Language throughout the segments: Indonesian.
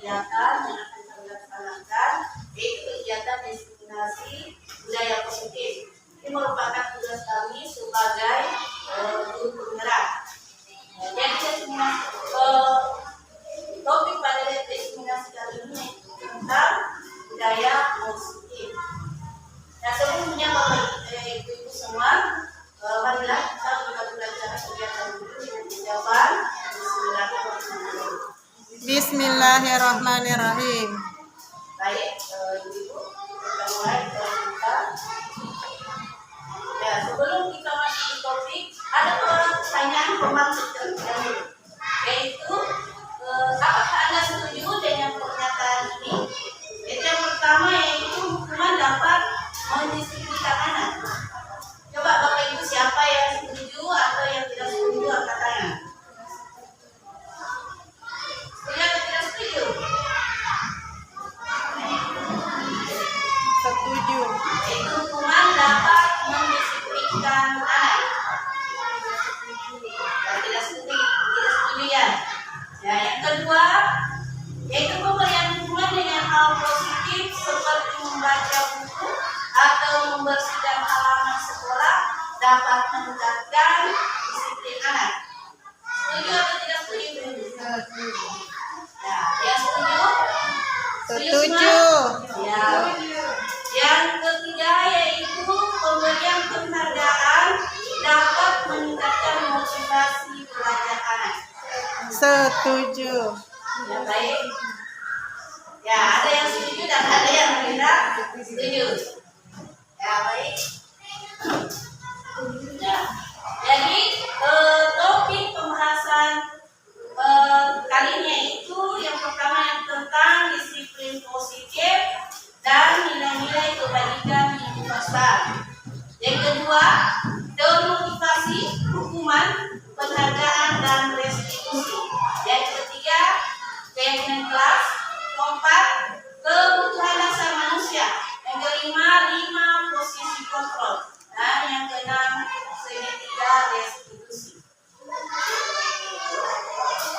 kegiatan yang akan kami laksanakan, yaitu kegiatan diskriminasi budaya positif. Ini merupakan tugas kami sebagai guru penggerak. Jadi topik pada diskriminasi kali ini tentang budaya positif. Nah, sebelumnya Bapak Ibu semua, marilah kita belajar kegiatan dulu dengan ucapan Bismillahirrahmanirrahim. Baik, Ibu, kita mulai kita. Ya, sebelum kita masuk ke topik, ada pertanyaan pemaksud terlebih dahulu, yaitu apakah Anda setuju dengan pernyataan ini? Yang pertama yaitu hukuman dapat mendisiplinkan anak. Coba Bapak Ibu siapa yang setuju atau yang tidak setuju angkat tangan. Setuju atau tidak setuju? Setuju. Yaitu hukuman dapat mendisiplinkan anak. Yang tidak setuju ya. Ya, yang kedua yaitu pemberian hukuman dengan hal positif seperti membaca buku atau membersihkan halaman sekolah dapat meningkatkan disiplin anak. Setuju atau tidak setuju? Ya, yang setuju? Setuju. Ya. Yang ketiga yaitu pemberian penghargaan dapat meningkatkan motivasi belajar anak. Setuju. Ya, baik. Ya, ada yang setuju dan ada yang tidak setuju. Ya, baik. Ya. Jadi topik pembahasan kali ini yaitu yang pertama yang tentang disiplin positif dan nilai-nilai kebaikan universal. Yang kedua, demotivasi, hukuman, penghargaan dan restitusi. Yang ketiga, keyakinan kelas. Keempat, kebutuhan dasar manusia. Yang kelima, 5 posisi kontrol. Dan yang keenam, segitiga restitusi.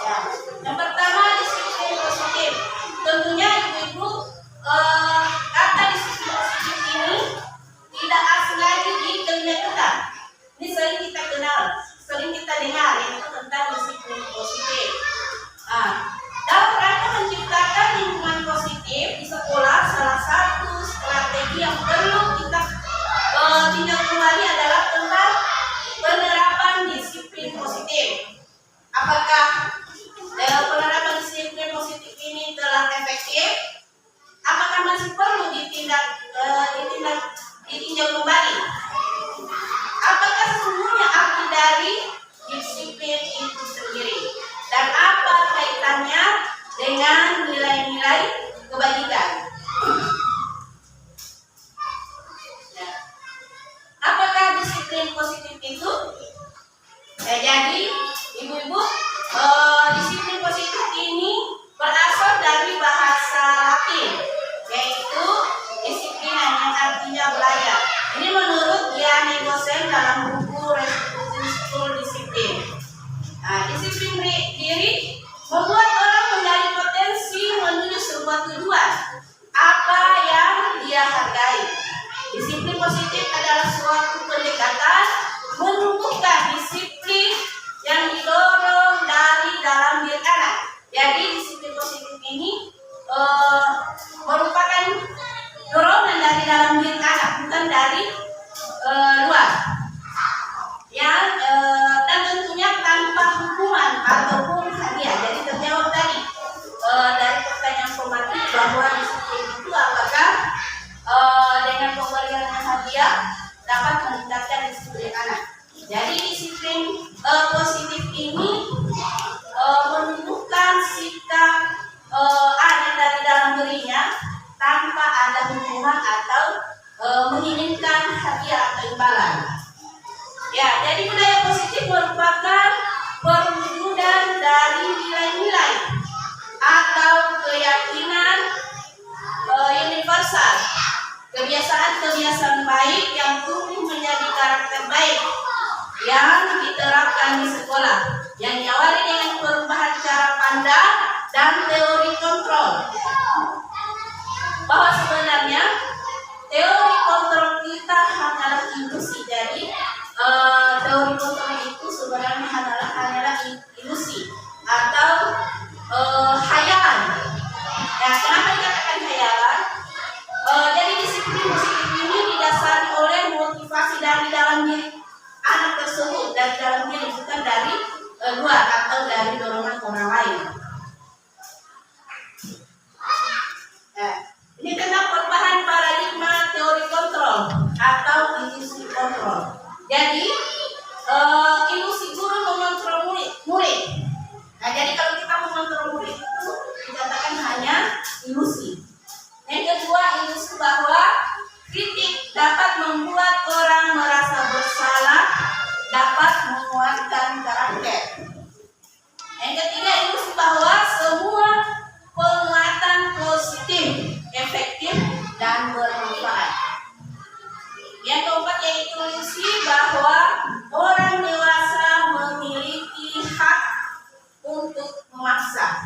Ya. Yang pertama, disiplin positif. Tentunya ibu-ibu, kata disiplin positif ini tidak asing lagi di telinga kita. Ini sering kita kenal, sering kita dengar, yaitu tentang disiplin positif. Dalam rangka menciptakan lingkungan positif di sekolah, salah satu strategi yang perlu kita tinjau kembali adalah tentang penerapan disiplin positif. Apakah penerapan disiplin positif ini telah efektif? Apakah masih perlu ditinjau kembali? Apakah sesungguhnya arti dari disiplin itu sendiri? Dan apa kaitannya dengan nilai-nilai kebajikan? Ya. Apakah disiplin positif itu? Ya, jadi ibu-ibu, disiplin positif ini berasal dari bahasa Latin, yaitu disiplin yang artinya belajar. Ini menurut Gianni Gosen dalam buku Restitusi School Disiplin. Disiplin diri membuat orang menggali potensi menuju sebuah tujuan apa yang dia hargai. Disiplin positif adalah suatu pendekatan menumbuhkan disiplin yang didorong dari dalam diri anak. Jadi disiplin positif ini merupakan dorongan dari dalam diri anak, bukan dari luar. Dan tentunya tanpa hukuman ataupun hadiah. Jadi terjawab tadi dari pertanyaan pematik bahwa disiplin itu apakah dengan pemberian hadiah dapat meningkatkan disiplin anak. Jadi disiplin positif ini menunjukkan sikap anak dari dalam dirinya tanpa ada hukuman atau menginginkan hadiah atau imbalan. Ya, jadi budaya positif merupakan perwujudan dari nilai-nilai atau keyakinan universal, kebiasaan-kebiasaan baik yang tumbuh menjadi karakter baik yang diterapkan di sekolah, yang diawali dengan perubahan cara pandang dan teori kontrol. Nah, ini tentang perubahan paradigma teori kontrol atau ilusi kontrol. Jadi ilusi guru mengontrol murid. Nah, jadi kalau kita mengontrol murid itu dikatakan hanya ilusi. Yang kedua, ilusi bahwa kritik dapat membuat orang merasa bersalah, dapat menguatkan karakter. Yang ketiga, ilusi bahwa semua penguatan positif, efektif, dan bermanfaat. Yang keempat yaitu ilusi bahwa orang dewasa memiliki hak untuk memaksa.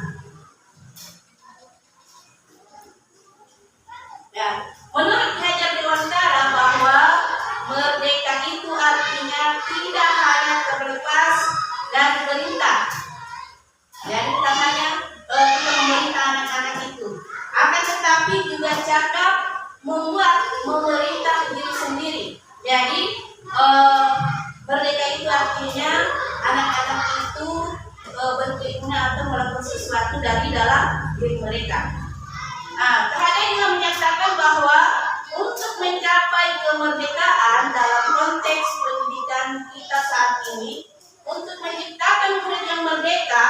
Ya, menurut Hajar Dewantara bahwa merdeka itu artinya tidak hanya terlepas dari perintah. Jadi bukan hanya kita memerintah anak-anak itu, akan tetapi juga cakap memerintah diri sendiri. Jadi merdeka itu artinya anak-anak itu berkeinginan atau melakukan sesuatu dari dalam diri mereka. Nah, terhadap yang menyatakan bahwa untuk mencapai kemerdekaan dalam konteks pendidikan kita saat ini, untuk menciptakan murid yang merdeka,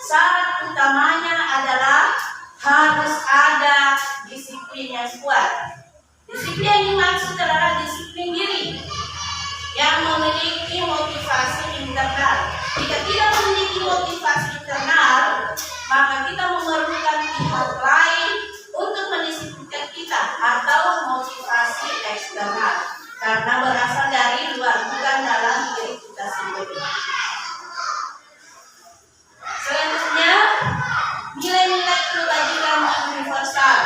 syarat utamanya adalah harus ada disiplin yang kuat. Disiplin yang dimaksud adalah disiplin diri yang memiliki motivasi internal. Jika tidak memiliki motivasi internal, maka kita memerlukan pihak lain untuk mendisiplinkan kita atau motivasi eksternal karena berasal dari luar, bukan dalam diri kita sendiri. Selanjutnya, nilai-nilai kebajikan universal.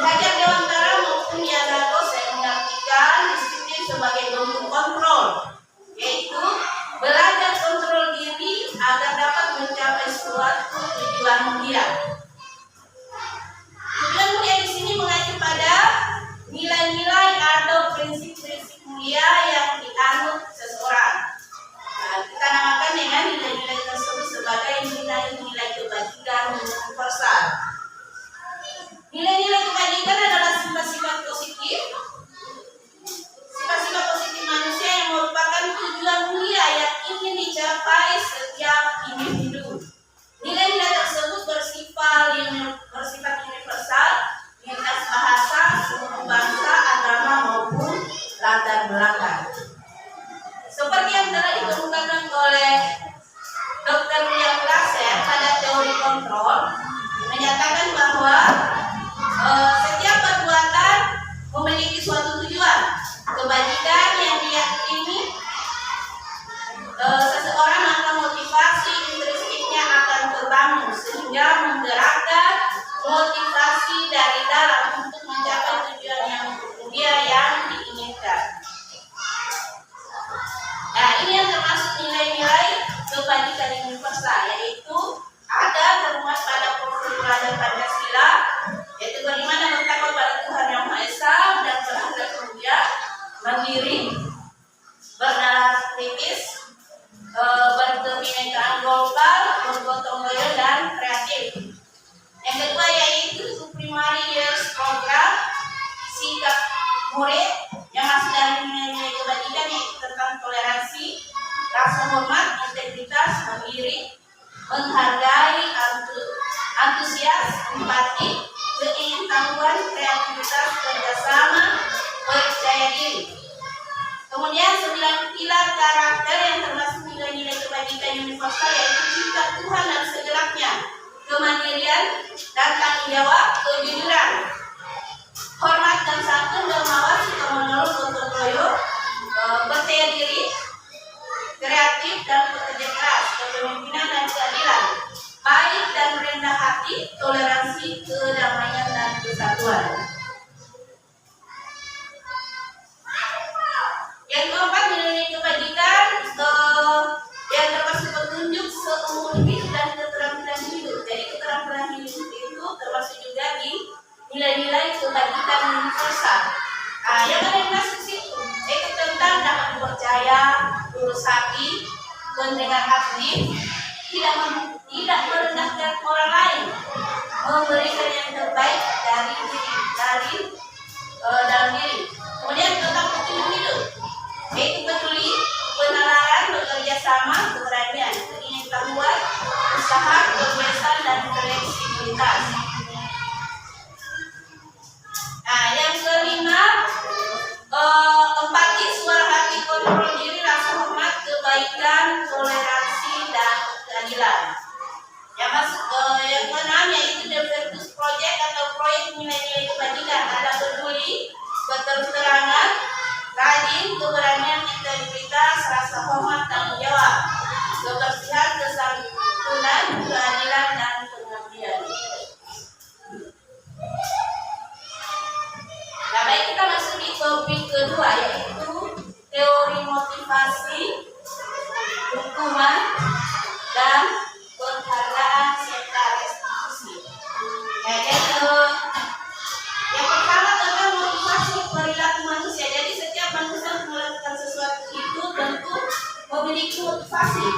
Hajar Dewantara maupun Yanago saya mengartikan disiplin sebagai bentuk kontrol, yaitu belajar kontrol diri agar dapat mencapai suatu tujuan mulia. Tujuan mulia di sini mengacu pada nilai-nilai atau prinsip-prinsip mulia yang dianut seseorang. Nah, kita namakan dengan nilai-nilai tersebut sebagai nilai-nilai kebajikan universal. Nilai-nilai kebajikan adalah sifat-sifat positif. Sifat-sifat positif manusia yang merupakan tujuan mulia yang ingin dicapai setiap individu. Nilai-nilai tersebut bersifat universal, lintas bahasa, suku bangsa, agama maupun latar belakang. Seperti yang telah dikemukakan oleh Dr. William Glasser pada teori kontrol, menyatakan bahwa setiap perbuatan memiliki suatu tujuan. Kebajikan yang diyakini seseorang, maka motivasi intrinstiknya akan terbangun sehingga menggerakkan motivasi dari dalam untuk mencapai tujuan yang mulia yang diinginkan. Nah, ini yang termasuk nilai-nilai kebajikan universal, yaitu ada termuat pada postulasi Pancasila, yaitu bagaimana bertakwa pada Tuhan Yang Maha Esa dan beragama mulia, mandiri, bernalar kritis, berkebinekaan global, bergotong royong dan kreatif. Yang kedua yaitu Primary Years Program, sikap murid yang masuk dari nilai-nilai kebajikan yaitu tentang toleransi, rasa hormat, integritas, mandiri, menghargai, antusias, empati, keingintahuan, kreativitas, kerjasama, percaya diri. Kemudian 9 pilar karakter yang termasuk nilai-nilai kebajikan universal yaitu cinta Tuhan dan segelapnya, kemandirian dan tanggung jawab, kejujuran, hormat dan santun, dermawan, suka menolong, gotong royong, percaya diri, kreatif dan bekerja keras, kepemimpinan dan keadilan, baik dan rendah hati, toleransi, kedamaian dan kesatuan. Yang keempat, nilai kebajikan yang termasuk petunjuk seumur hidup dan keterampilan hidup. Jadi keterampilan hidup itu termasuk juga di nilai-nilai kebajikan universal. Yang ada di masuk situ itu tentang dapat dipercaya, lurus hati, mendengar aktif, tidak merendahkan orang lain, memberikan yang terbaik salin dalam diri. Kemudian tentang petunjuk hidup, yaitu peduli, penalaran, bekerja sama, keberanian, pengetahuan, usaha, kebiasaan, dan fleksibilitas. Nah, yang kelima, empati, suara hati, kontrol diri, rasa hormat, kebaikan, toleransi, dan keadilan. Yang keenam yaitu The Virtus Project atau proyek nilai-nilai kebajikan. Ada peduli, berterus terangan, rajin, keberanian, integritas, rasa hormat, tanggung jawab, kebersihan, kesantunan, keadilan, dan pengabdian. Nah, baik, kita masuk di topik kedua, yaitu teori motivasi, hukuman, dan penghargaan serta restitusi. Ya, jadi yang pertama tentang motivasi perilaku manusia. Jadi setiap manusia melakukan sesuatu itu tentu memiliki motivasi.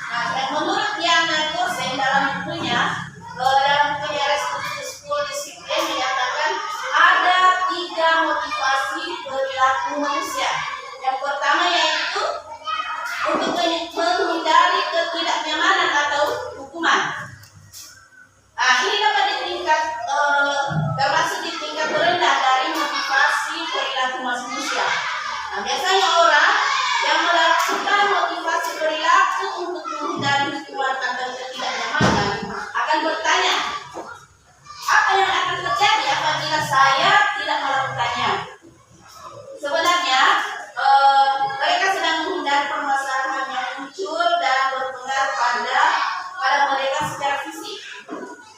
Nah, dan menurut Diana Gosen dalam bukunya Restitusi School Discipline menyatakan ada 3 motivasi perilaku manusia. Yang pertama yaitu untuk menghindari ketidaknyamanan atau hukuman. Nah, ini dapat termasuk di tingkat terendah dari motivasi perilaku manusia. Nah, biasanya orang yang melakukan motivasi perilaku untuk menghindari hukuman atau ketidaknyamanan akan bertanya, apa yang akan terjadi apabila saya tidak melakukannya? Sebenarnya mereka sedang menghindari permasalahan yang muncul dan berpengaruh pada mereka secara fisik.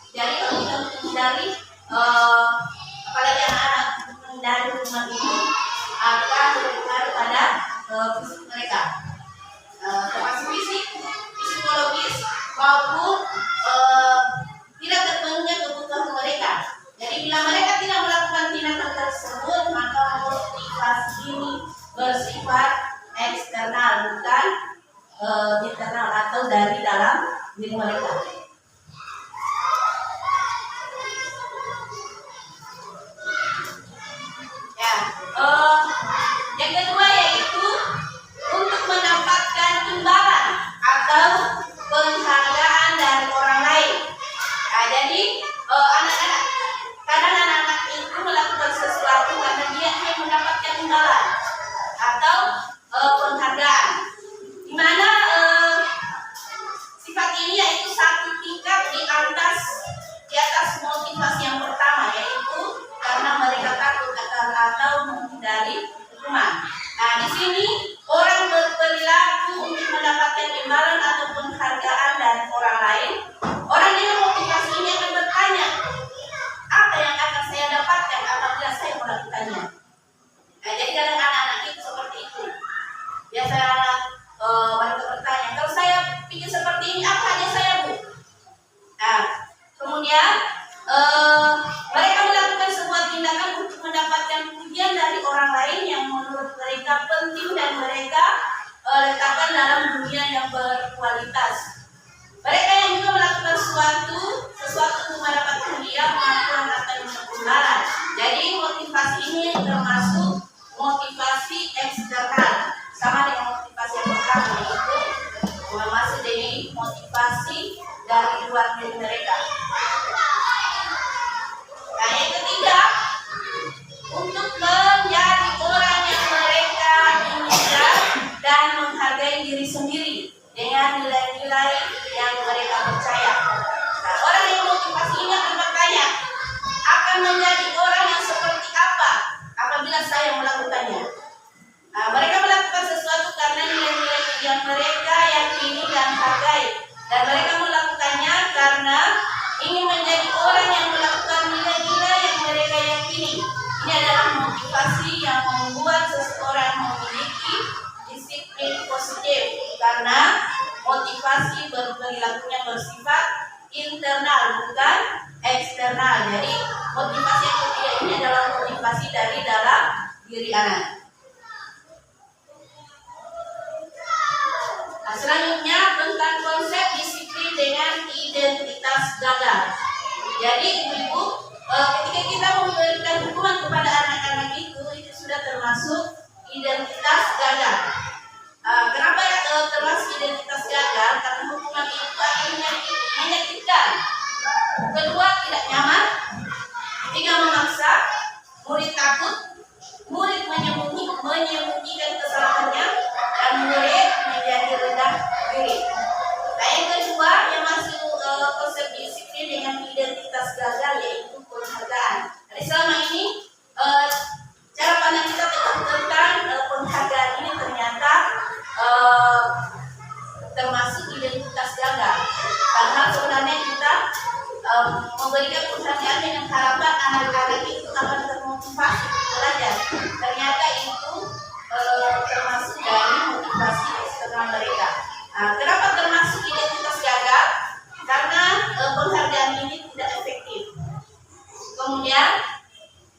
Jadi kalau kita menghindari, apalagi anak-anak menghindari hukuman ini akan berpengaruh pada fisik mereka, termasuk fisik, psikologis maupun tidak terpenuhnya kebutuhan mereka. Jadi bila mereka tidak melakukan tindakan tersebut, maka motivasi ini bersifat eksternal, bukan internal atau dari dalam diri mereka. Ya, yang kedua yaitu untuk mendapatkan imbalan atau penghargaan dari orang lain. Nah, jadi anak-anak, kadang anak-anak itu melakukan sesuatu karena dia ingin mendapatkan imbalan atau penghargaan, di mana sifat ini yaitu satu tingkat di atas motivasi yang pertama, yaitu karena mereka takut atau menghindari hukuman. Nah, di sini orang berperilaku untuk mendapatkan imbalan atau penghargaan dari orang lain. Orang dengan motivasi ini akan bertanya, apa yang akan saya dapatkan apabila saya melakukannya? Nah, jadi kadang anak-anak itu seperti itu. Biasanya mereka bertanya, kalau saya pikir seperti ini, apa aja saya, Bu? Nah, kemudian mereka melakukan sebuah tindakan untuk mendapatkan pujian dari orang lain yang menurut mereka penting dan mereka letakkan dalam dunia yang berkualitas. Mereka yang juga melakukan sesuatu untuk mendapatkan pujian, pengakuan atau imbalan. Jadi motivasi ini termasuk motivasi eksternal, sama dengan motivasi yang pertama, yaitu masuk dari motivasi dari luar diri mereka. Nah, yang ketiga, untuk menjadi orang yang mereka inginkan dan menghargai diri sendiri dengan nilai-nilai yang mereka percaya. Nah, orang yang motivasi ini akan bertanya, akan menjadi orang yang seperti apa apabila saya melakukannya? Nah, mereka melakukan sesuatu karena nilai-nilai yang mereka yakini dan hargai, dan mereka melakukannya karena ingin menjadi orang yang melakukan nilai-nilai yang mereka yakini. Ini adalah motivasi yang membuat seseorang memiliki disiplin positif, karena motivasi berperilakunya bersifat internal, bukan eksternal. Jadi motivasi yang ketiga ini adalah motivasi dari dalam diri anak. Nah, selanjutnya tentang konsep disiplin dengan identitas gagal. Jadi ibu-ibu, ketika kita memberikan hukuman kepada anak-anak itu sudah termasuk identitas gagal. Kenapa termasuk identitas gagal? Karena hukuman itu akhirnya menyakitkan. Kedua, tidak nyaman. Ketiga, memaksa. Murid takut. Murid menyembunyikan kesalahannya, dan murid menjadi rendah diri. Nah, yang kedua yang masuk konsep disiplin dengan identitas gagal yaitu penghargaan. Jadi selama ini cara pandang kita tentang penghargaan ini ternyata termasuk identitas gagal. Padahal sebenarnya kita memberikan penghargaan dengan harapan anak-anak itu akan termotivasi belajar. Ternyata itu termasuk dari motivasi eksternal mereka. Kenapa termasuk identitas gagal? Karena penghargaan ini tidak efektif. Kemudian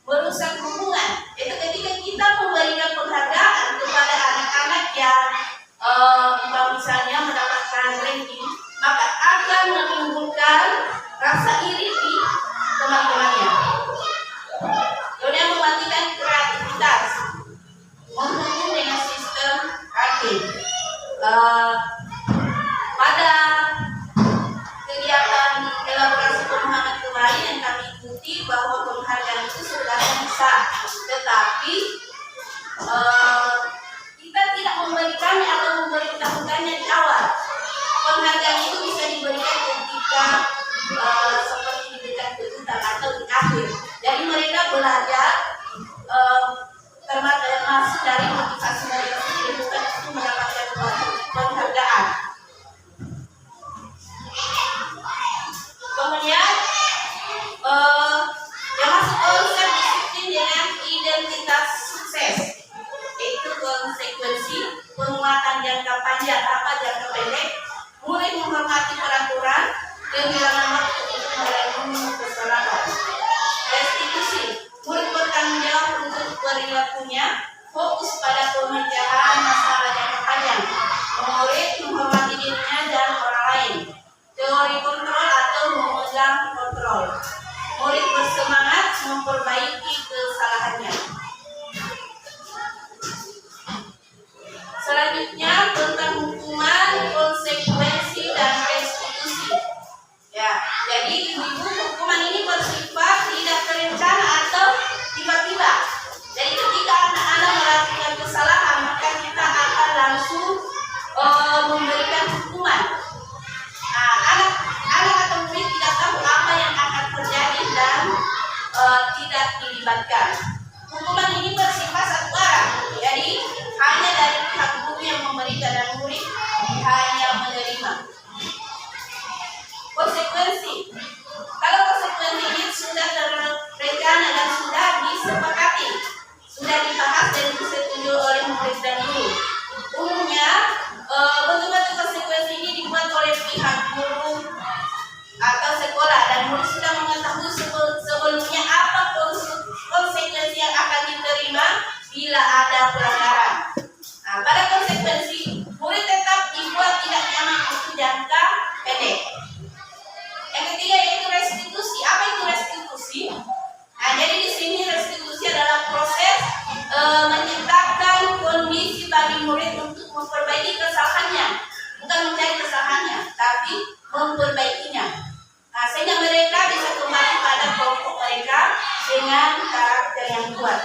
merusak hubungan. Itu ketika kita memberikan penghargaan kepada anak-anak yang misalnya mendapatkan ranking, maka akan menimbulkan rasa iri di teman-temannya. Kemudian mematikan kreativitas, menghukum dengan sistem ranking. Pada kegiatan elaborasi pemahaman kemarin yang kami ikuti bahwa penghargaan itu sebenarnya bisa, tetapi kita tidak memberikannya atau memberitahukannya di awal. Penghargaan itu bisa diberikan ketika seperti diberikan kejutan atau di akhir. Jadi mereka belajar termasuk dari motivasi mereka sendiri, bukan untuk mendapatkan penghargaan. Kemudian yang masuk konsep disiplin dengan identitas sukses, yaitu konsekuensi, penguatan jangka panjang apa jangka pendek, murid menghormati peraturan, kehilangan waktu untuk merenungi kesalahan. Restitusi, murid bertanggung jawab untuk perilakunya, fokus pada pemecahan masalah jangka panjang. Murid menghormati dirinya dan orang lain. Teori kontrol atau memegang kontrol. Murid bersemangat memperbaiki kesalahannya. Selanjutnya tentang hukuman, konsekuensi, dan restitusi. Ya, jadi ibu hukuman ini bersifat tidak terencana atau tiba-tiba. Jadi ketika anak-anak melakukan kesalahan, maka kita akan langsung memberikan hukuman. Anak atau murid tidak tahu apa yang akan terjadi dan tidak dilibatkan. Hukuman ini bersifat satu arah. Jadi hanya dari pihak guru yang memberikan dan murid hanya menerima. Konsekuensi. Kalau konsekuensi ini sudah terencana dan sudah disepakati, sudah dibahas dan disetujui oleh murid dan guru. Umumnya bentuk-bentuk konsekuensi ini dibuat oleh pihak guru atau sekolah, dan murid sudah mengetahui sebelumnya apa konsekuensi yang akan diterima bila ada pelanggaran. Pada konsekuensi, murid tetap dibuat tidak nyaman untuk jangka pendek. Yang ketiga yaitu restitusi. Apa itu restitusi? Jadi di sini restitusi adalah proses menciptakan kondisi bagi murid untuk memperbaiki kesalahannya, bukan mencari kesalahannya, tapi memperbaikinya. Sehingga mereka bisa kembali pada pokok mereka dengan karakter yang kuat.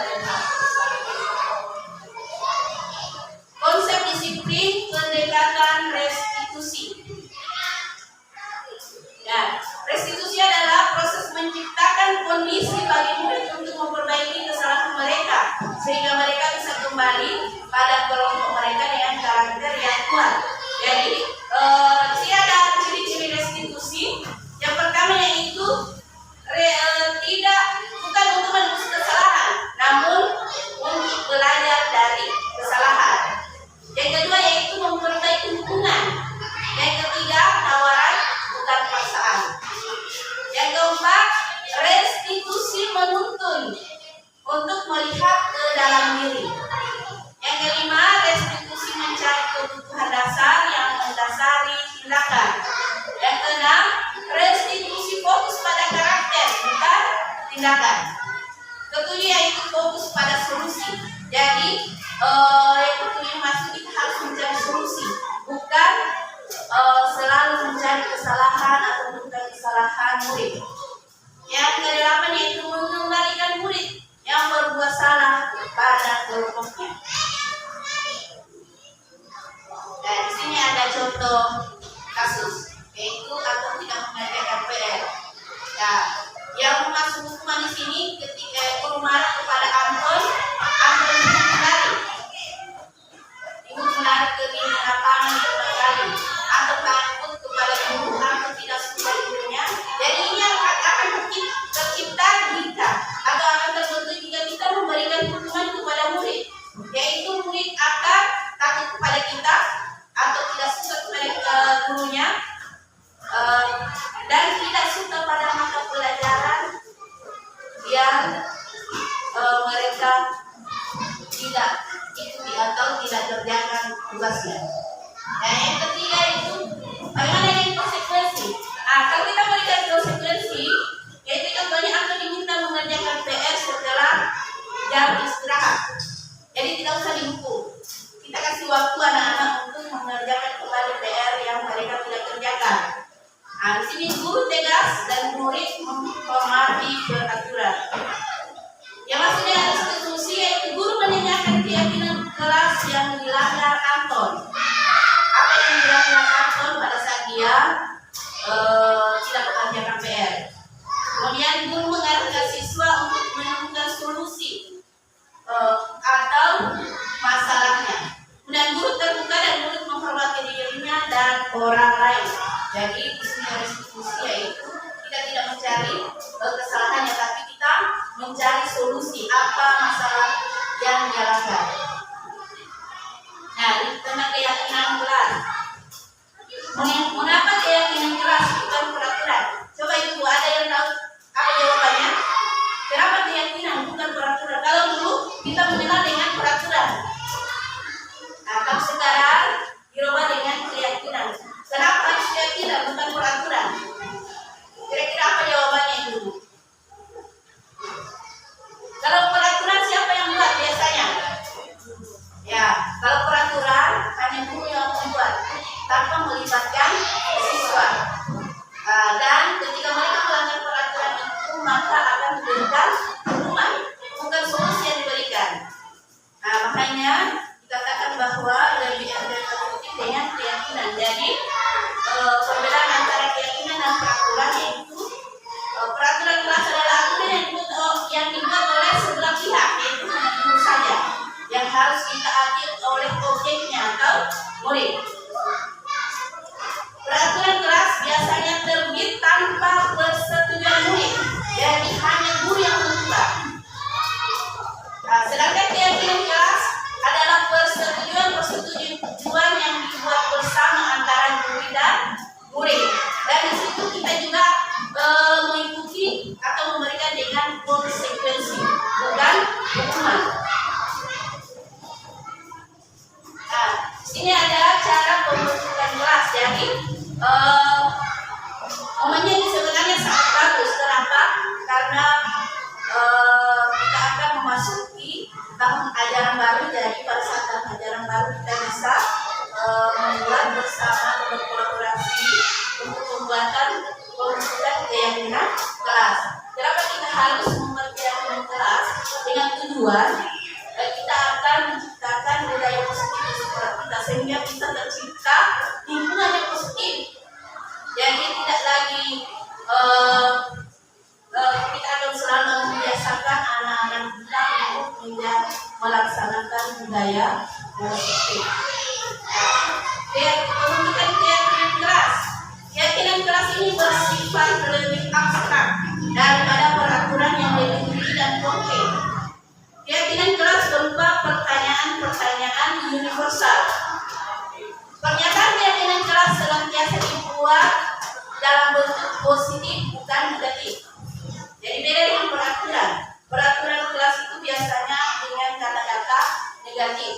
Konsep disiplin, pendekatan restitusi. Ya, restitusi adalah proses menciptakan kondisi bagi murid untuk memperbaiki kesalahan mereka, sehingga mereka bisa kembali pada kelompok mereka dengan karakter yang kuat. Jadi, ada ciri-ciri restitusi. Yang pertama yaitu bukan untuk menebus kesalahan, namun tindakan. Ketujuh yaitu fokus pada solusi. Jadi yang ketujuh masuk kita harus mencari solusi, bukan selalu mencari kesalahan atau bukan kesalahan murid. Yang kedelapan yaitu mengembalikan murid yang berbuat salah pada kelompoknya. Dan di sini ada contoh kasus, yaitu aku tidak mengerjakan PR. Nah, yang masuk hukuman di sini ketika guru marah kepada Anton ikut melari ke dinding lapangan 5 kali, atau takut kepada guru atau tidak suka gurunya. Jadi ini akan tercipta jika atau akan terbentuk jika kita memberikan hukuman kepada murid, yaitu murid akan takut kepada kita atau tidak suka kepada gurunya, dan tidak suka pada mata pelajaran yang mereka tidak ikuti atau tidak kerjakan tugasnya. Dan yang ketiga itu bagaimana dengan konsekuensi. Kalau kita memberikan konsekuensi, yaitu contohnya akan diminta mengerjakan PR setelah jam istirahat. Jadi tidak usah dihukum. Kita kasih waktu anak-anak untuk mengerjakan kembali PR yang mereka tidak kerjakan. Nah, di sini guru tegas dan murid menghormati peraturan. Yang maksudnya ada institusi yaitu guru menanyakan keyakinan kelas yang dilanggar Anton. Apa yang dilanggar Anton pada saat dia tidak mengerjakan PR. Kemudian guru mengarahkan siswa untuk menemukan solusi atau masalahnya. Kemudian guru terbuka dan murid menghormati dirinya dan orang lain. Jadi di sini ada institusi yaitu kita tidak mencari kesalahannya, tapi kita mencari solusi apa masalah yang dia langgar. Nah, tentang keyakinan kelas. Mengapa keyakinan kelas bukan peraturan? Coba ibu ada yang tahu apa jawabannya? Kenapa keyakinan bukan peraturan? Kalau dulu kita mengenal dengan peraturan. Nah, kalau sekarang dirubah dengan keyakinan. Kenapa harus keyakinan bukan peraturan? Kira-kira apa jawabannya dulu? Kalau peraturan siapa yang buat biasanya? Ya, kalau peraturan hanya guru yang membuat tanpa melibatkan siswa. Dan ketika mereka melanggar peraturan itu, maka akan diberikan hukuman, bukan solusi yang diberikan. Nah, makanya dikatakan bahwa lebih efektif dengan keyakinan. Jadi perbedaan antara keyakinan dan peraturan yaitu peraturan kelas adalah aturan yang dibuat oleh sebelah pihak, yaitu guru saja, yang harus ditaati oleh objeknya atau murid. Peraturan kelas biasanya terbit tanpa persetujuan murid, jadi hanya guru yang menentukan. Nah, sedangkan keyakinan kelas adalah persetujuan yang dibuat bersama antara guru dan murid. Dan di situ kita juga mengikuti atau memberikan dengan konsekuensi, bukan hukuman. Nah, ini ada cara pembentukan kelas. Jadi momennya ini sebenarnya sangat bagus. Kenapa? Karena kita akan memasuki tahun ajaran baru. Jadi pada saat tahun ajaran baru kita bisa membuat bersama atau berkolaborasi untuk pembuatan keyakinan kelas. Kenapa kita harus membuat keyakinan kelas? Dengan tujuan kita akan menciptakan budaya positif di sekolah kita, sehingga bisa tercipta lingkungan yang positif. Jadi tidak lagi kita akan selalu membiasakan anak-anak kita untuk melaksanakan budaya positif. Pembentukan keyakinan kelas. Keyakinan kelas ini bersifat lebih abstrak daripada peraturan yang lebih tinggi dan konkret. Keyakinan kelas berupa pertanyaan-pertanyaan universal. Pernyataan keyakinan kelas senantiasa dibuat dalam bentuk positif, bukan negatif. Jadi beda dengan peraturan. Peraturan kelas itu biasanya dengan kata-kata negatif.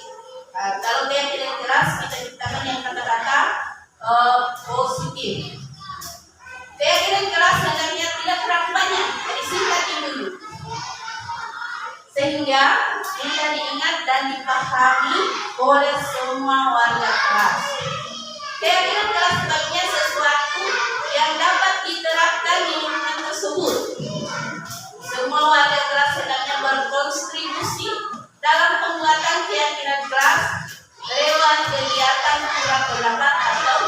Kalau keyakinan kelas kita ciptakan yang kata-kata positif. Keyakinan kelas hendaknya tidak terlalu banyak. Jadi juga minta diingat dan dipahami oleh semua warga kelas. Keyakinan kelas sebaiknya sesuatu yang dapat diterapkan di lingkungan tersebut. Semua warga kelas hendaknya berkontribusi dalam pembuatan keyakinan kelas lewat kegiatan tukar pendapat atau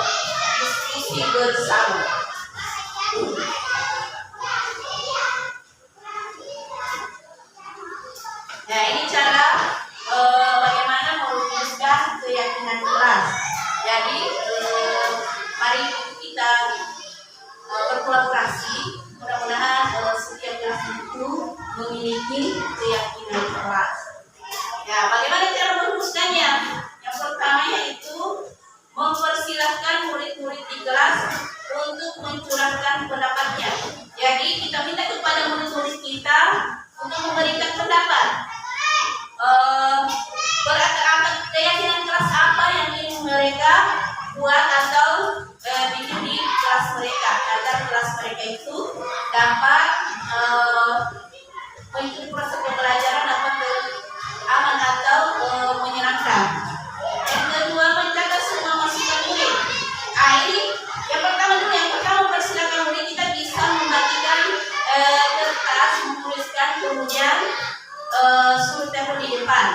diskusi bersama. Nah, ini cara bagaimana merumuskan keyakinan kelas. Jadi mari kita berkolaborasi. Mudah-mudahan setiap kelas itu memiliki keyakinan kelas. Ya, bagaimana cara merumuskannya? Yang pertama yaitu mempersilahkan murid-murid di kelas untuk mencurahkan pendapatnya. Jadi kita minta kepada murid-murid kita untuk memberikan pendapat. Keyakinan kelas apa yang ingin mereka buat atau bikin di kelas mereka agar kelas mereka itu dapat mengikuti proses pembelajaran dapat aman atau menyenangkan. Yang kedua, menjaga semua masukan murid. Ini yang pertama persilakan murid kita bisa membagikan kertas, menuliskan, kemudian suruh tempel di depan.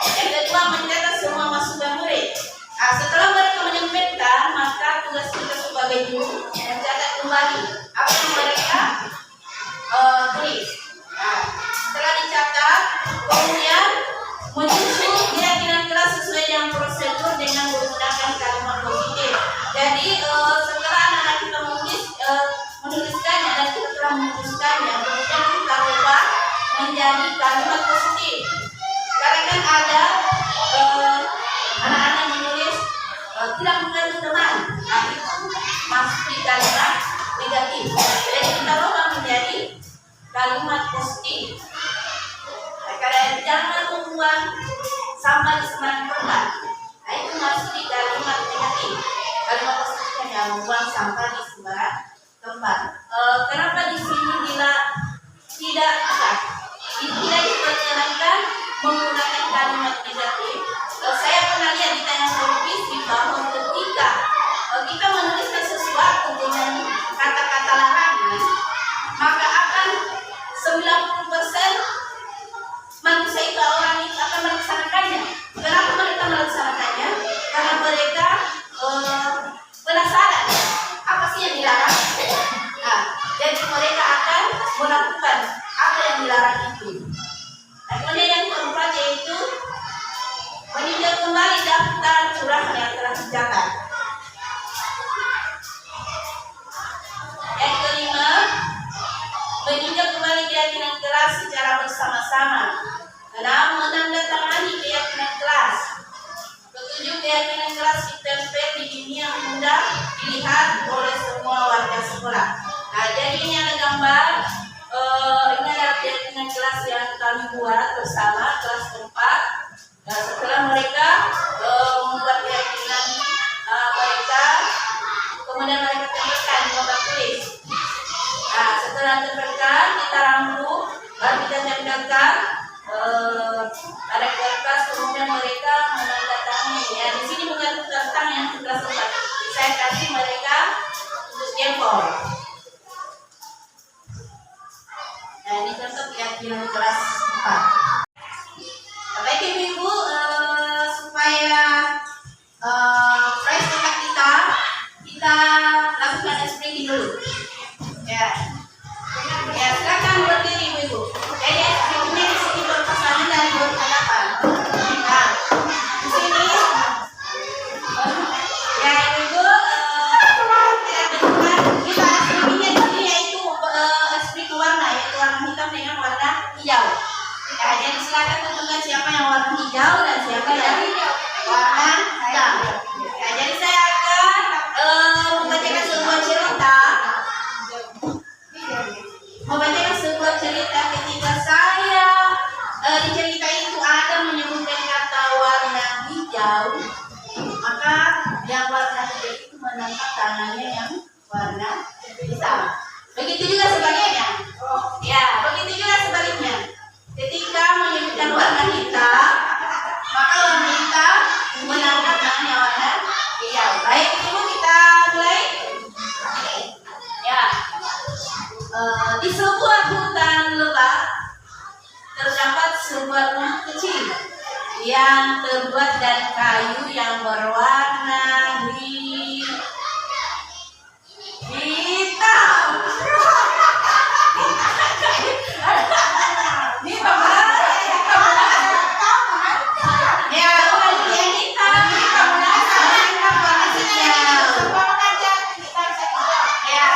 Yang kedua, mencatat semua masukan murid. Setelah mereka menyampaikan, maka tugas kita sebagai guru mencatat kembali apa yang mereka tulis. Setelah dicatat, kemudian menyusun keyakinan kelas sesuai dengan prosedur dengan menggunakan kalimat positif. Jadi setelah anak-anak kita menuliskannya dan kita telah menuliskannya, kemudian kita ubah menjadi kalimat positif. Karena kan ada anak-anak menulis tidak mengganggu teman, itu masuk di kalimat negatif. Jadi kita ubah menjadi kalimat positif. Karena jangan membuang sampah di sembarang tempat, itu masuk di kalimat negatif. Kalimat positifnya yang membuang sampah di sembarang tempat. Kenapa di sini tidak diperkenankan menggunakan kalimat negatif? Saya pernah lihat di tayangan televisi bahwa ketika kita menuliskan sesuatu dengan kata-kata larangan, maka akan 90% manusia itu orang itu akan melaksanakannya. Kenapa mereka melaksanakannya? Karena mereka penasaran apa sih yang dilarang. Jadi mereka akan melakukan apa yang dilarang itu. Kemudian yang keempat yaitu meninjau kembali daftar curahan yang telah dicatat. Yang kelima, meninjau kembali keyakinan kelas secara bersama-sama dalam menandatangani keyakinan kelas. Ketujuh, keyakinan kelas ditempel di dinding yang mudah dilihat oleh semua warga sekolah. Jadi ini ada gambar. Ini adalah keyakinan kelas yang kami buat bersama kelas 4. Setelah mereka membuat keyakinan mereka, kemudian mereka tempelkan di papan tulis. Setelah tempelkan, kita rangkum, baru kita tempelkan pada kertas, kemudian mereka menandatangani. Ya, di sini bukan tentang yang kelas 4. Saya kasih mereka untuk stempel. Nah, ini contoh keyakinan kelas 4. Baik Ibu-Ibu, supaya fresh otak kita lakukan explaining dulu. Ya, silakan berdiri Ibu-Ibu. Jadi explainingnya di sini berpasangan dan berhadapan. Nah, di sini ya Ibu-Ibu kita tentukan kita explainingnya di sini yaitu explain warna, yaitu warna hitam dengan warna hijau. Ya, jadi silakan tentukan siapa yang warna hijau dan siapa yang warna hitam. Ya, jadi saya akan membacakan sebuah cerita. Ketika saya di cerita itu ada menyebutkan kata warna hijau, maka yang warna hijau itu menangkap tangannya yang warna hitam. Begitu juga sebaliknya. Ya, begitu juga sebaliknya. sebuah hutan lebat terdapat sebuah rumah kecil yang terbuat dari kayu yang berwarna hitam. Ya, yang hitam. Ya.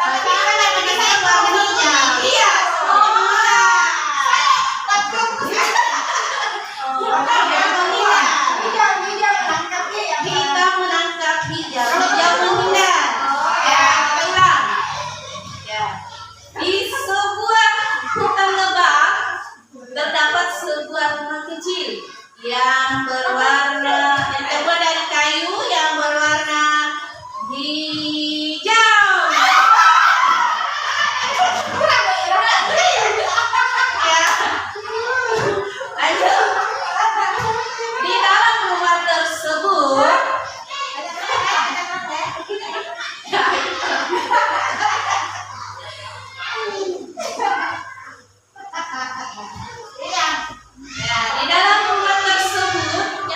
Tapi kan yang mengenai warna hijau. Iya. Hitam menangkap hijau, hijau menghindar. Ya, kita ulang. Ya. Di sebuah hutan lebat terdapat sebuah rumah kecil yang terbuat dari kayu yang berwarna hijau. Ya. Lanjut. Di dalam rumah tersebut di dalam rumah tersebut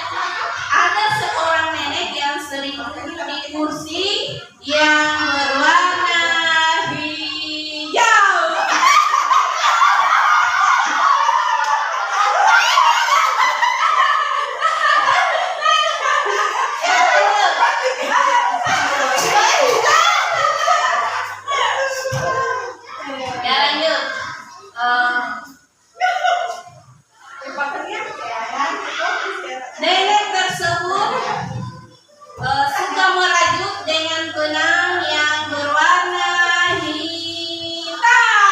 ada seorang nenek yang sering duduk di kursi yang berwarna hijau. Ya, lanjut. Nenek tersebut suka merajuk dengan benang yang berwarna hitam.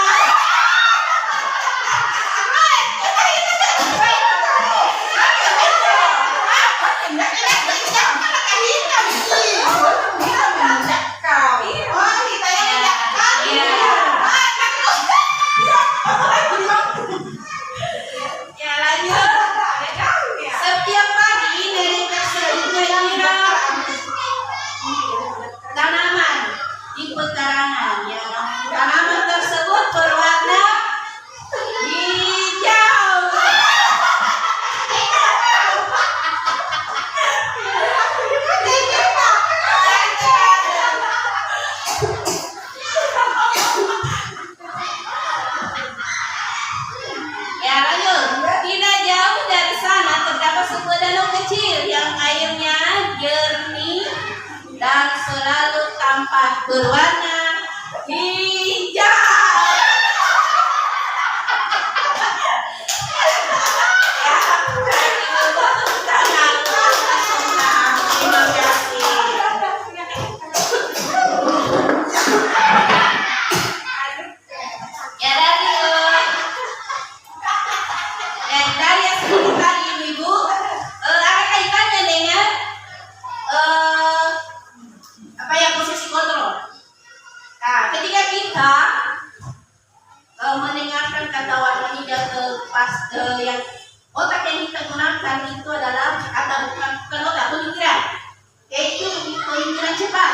Ya, lanjut. Setiap pagi nenek tersebut menyiram tanaman di pekarangan. Ya, tanaman tersebut berwarna hijau. Ya, lanjut. Tidak jauh dari sana terdapat sebuah danau kecil yang airnya jernih dan selalu tampak berwarna hijau. Terima kasih. Ya, dari yang seperti tadi ibu, ada kaitannya dengan apa yang posisi kontrol. Nah, ketika kita mendengarkan kata warna hijau yang otak yang kita gunakan itu adalah atau bukan otak, pemikiran, yaitu pemikiran cepat,